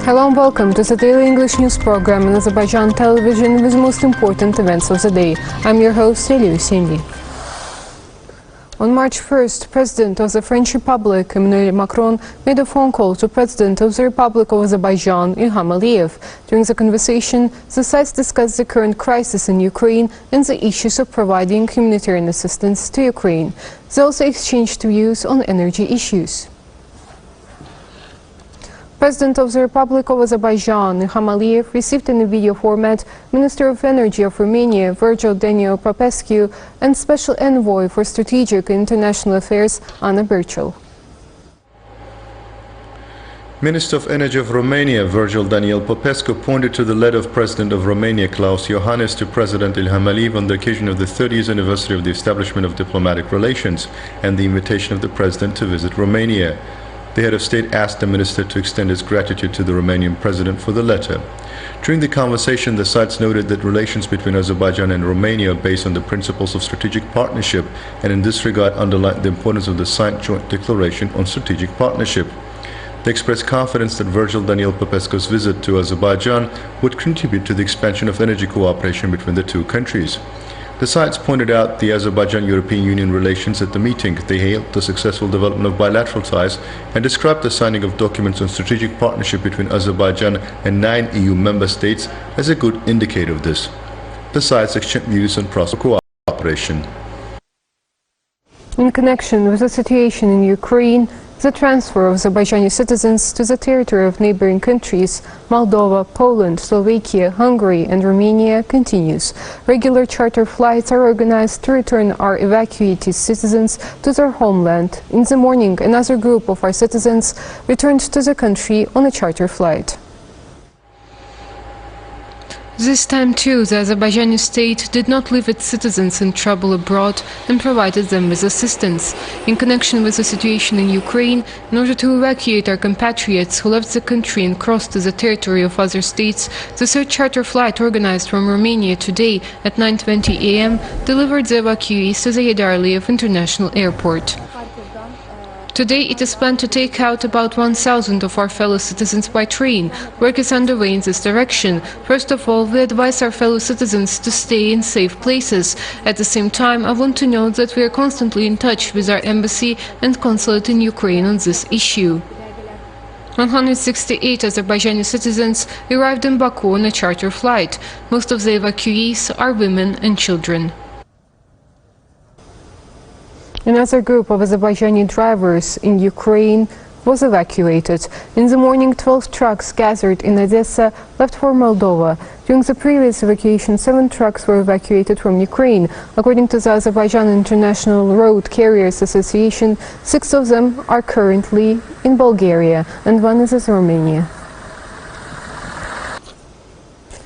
Hello and welcome to the daily English news program on Azərbaycan Television with the most important events of the day. I'm your host, Rəsmi. On March 1st, President of the French Republic, Macron, made a phone call to President of the Republic of Azerbaijan, Ilham. During the conversation, the sides discussed the current crisis in Ukraine and the issues of providing humanitarian assistance to Ukraine. They also exchanged views on energy issues. President of the Republic of Azerbaijan, Ilham Aliyev, received in a video format Minister of Energy of Romania, Virgil Daniel Popescu, and Special Envoy for Strategic and International Affairs, Anna Birchel. Minister of Energy of Romania, Virgil Daniel Popescu, pointed to the letter of President of Romania, Klaus Iohannis, to President Ilham Aliyev on the occasion of the 30th anniversary of the establishment of diplomatic relations and the invitation of the President to visit Romania. The head of state asked the minister to extend his gratitude to the Romanian president for the letter. During the conversation, the sides noted that relations between Azerbaijan and Romania are based on the principles of strategic partnership, and in this regard underlined the importance of the signed joint declaration on strategic partnership. They expressed confidence that Virgil Daniel Popescu's visit to Azerbaijan would contribute to the expansion of energy cooperation between the two countries. The sides pointed out the Azerbaijan-European Union relations at the meeting. They hailed the successful development of bilateral ties and described the signing of documents on strategic partnership between Azerbaijan and 9 EU member states as a good indicator of this. The sides exchanged views on prosperous cooperation. In connection with the situation in Ukraine, the transfer of Azerbaijani citizens to the territory of neighboring countries, Moldova, Poland, Slovakia, Hungary and Romania, continues. Regular charter flights are organized to return our evacuated citizens to their homeland. In the morning, another group of our citizens returned to the country on a charter flight. This time too, the Azerbaijani state did not leave its citizens in trouble abroad and provided them with assistance. In connection with the situation in Ukraine, in order to evacuate our compatriots who left the country and crossed to the territory of other states, the third charter flight organized from Romania today at 9:20 a.m. delivered the evacuees to the Heydar Aliyev International Airport. Today it is planned to take out about 1,000 of our fellow citizens by train. Work is underway in this direction. First of all, we advise our fellow citizens to stay in safe places. At the same time, I want to note that we are constantly in touch with our embassy and consulate in Ukraine on this issue. 168 Azerbaijani citizens arrived in Baku on a charter flight. Most of the evacuees are women and children. Another group of Azerbaijani drivers in Ukraine was evacuated. In the morning, 12 trucks gathered in Odessa left for Moldova. During the previous evacuation, 7 trucks were evacuated from Ukraine. According to the Azerbaijan International Road Carriers Association, 6 of them are currently in Bulgaria and 1 is in Romania.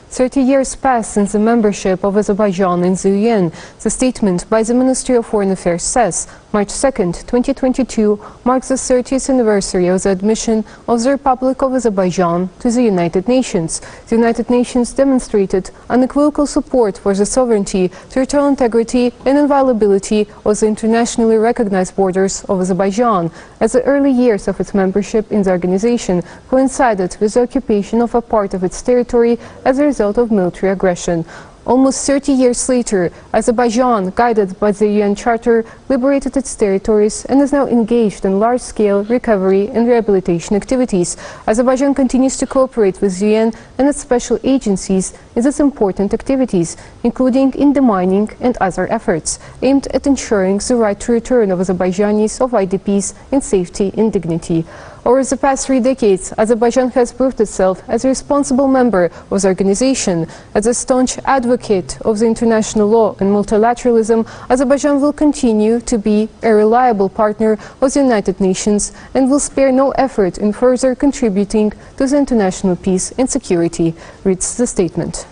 30 years passed since the membership of Azerbaijan in the UN. The statement by the Ministry of Foreign Affairs says March 2nd, 2022 marks the 30th anniversary of the admission of the Republic of Azerbaijan to the United Nations. The United Nations demonstrated unequivocal support for the sovereignty, territorial integrity and inviolability of the internationally recognized borders of Azerbaijan, as the early years of its membership in the organization coincided with the occupation of a part of its territory as a result of military aggression. Almost 30 years later, Azerbaijan, guided by the UN Charter, liberated its territories and is now engaged in large-scale recovery and rehabilitation activities. Azerbaijan continues to cooperate with the UN and its special agencies in these important activities, including in demining and other efforts, aimed at ensuring the right to return of Azerbaijanis of IDPs in safety and dignity. Over the past 3 decades, Azerbaijan has proved itself as a responsible member of the organization. As a staunch advocate of the international law and multilateralism, Azerbaijan will continue to be a reliable partner of the United Nations and will spare no effort in further contributing to the international peace and security, reads the statement.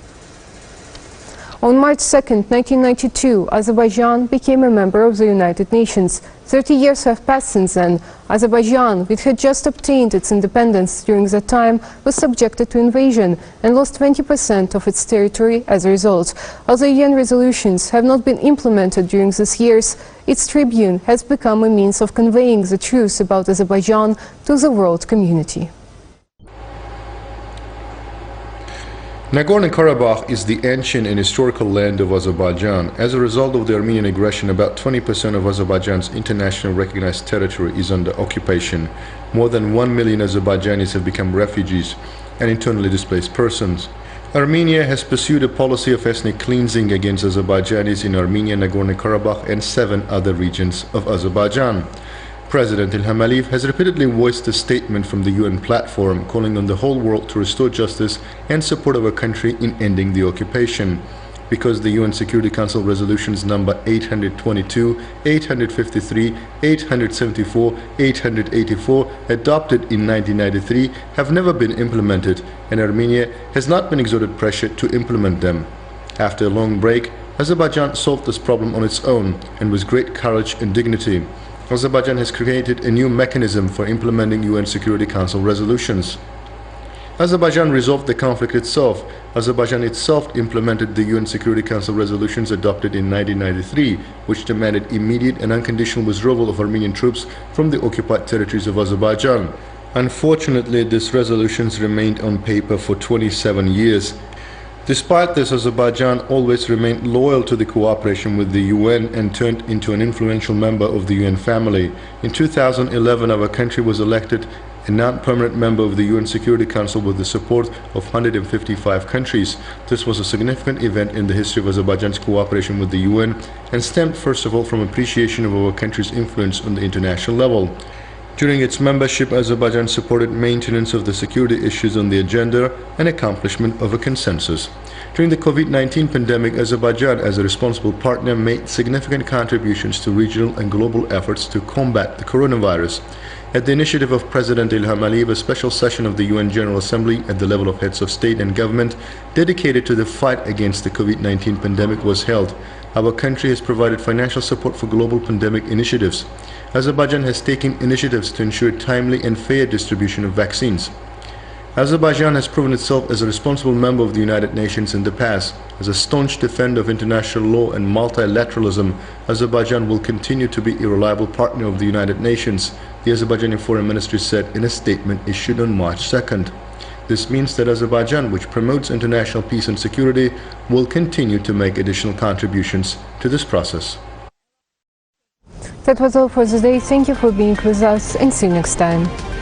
On March 2nd, 1992, Azerbaijan became a member of the United Nations. 30 years have passed since then. Azerbaijan, which had just obtained its independence during that time, was subjected to invasion and lost 20% of its territory as a result. Although UN resolutions have not been implemented during these years, its tribune has become a means of conveying the truth about Azerbaijan to the world community. Nagorno-Karabakh is the ancient and historical land of Azerbaijan. As a result of the Armenian aggression, about 20% of Azerbaijan's internationally recognized territory is under occupation. More than 1 million Azerbaijanis have become refugees and internally displaced persons. Armenia has pursued a policy of ethnic cleansing against Azerbaijanis in Armenia, Nagorno-Karabakh and 7 other regions of Azerbaijan. President Ilham Aliyev has repeatedly voiced a statement from the UN platform calling on the whole world to restore justice and support our country in ending the occupation. Because the UN Security Council resolutions number 822, 853, 874, 884 adopted in 1993 have never been implemented, and Armenia has not been exerted pressure to implement them. After a long break, Azerbaijan solved this problem on its own and with great courage and dignity. Azerbaijan has created a new mechanism for implementing UN Security Council resolutions. Azerbaijan resolved the conflict itself. Azerbaijan itself implemented the UN Security Council resolutions adopted in 1993, which demanded immediate and unconditional withdrawal of Armenian troops from the occupied territories of Azerbaijan. Unfortunately, these resolutions remained on paper for 27 years. Despite this, Azerbaijan always remained loyal to the cooperation with the UN and turned into an influential member of the UN family. In 2011, our country was elected a non-permanent member of the UN Security Council with the support of 155 countries. This was a significant event in the history of Azerbaijan's cooperation with the UN and stemmed first of all from appreciation of our country's influence on the international level. During its membership, Azerbaijan supported maintenance of the security issues on the agenda and accomplishment of a consensus. During the COVID-19 pandemic, Azerbaijan, as a responsible partner, made significant contributions to regional and global efforts to combat the coronavirus. At the initiative of President Ilham Aliyev, a special session of the UN General Assembly at the level of heads of state and government dedicated to the fight against the COVID-19 pandemic was held. Our country has provided financial support for global pandemic initiatives. Azerbaijan has taken initiatives to ensure timely and fair distribution of vaccines. Azerbaijan has proven itself as a responsible member of the United Nations in the past. As a staunch defender of international law and multilateralism, Azerbaijan will continue to be a reliable partner of the United Nations, the Azerbaijani Foreign Ministry said in a statement issued on March 2nd. This means that Azerbaijan, which promotes international peace and security, will continue to make additional contributions to this process. That was all for today. Thank you for being with us and see you next time.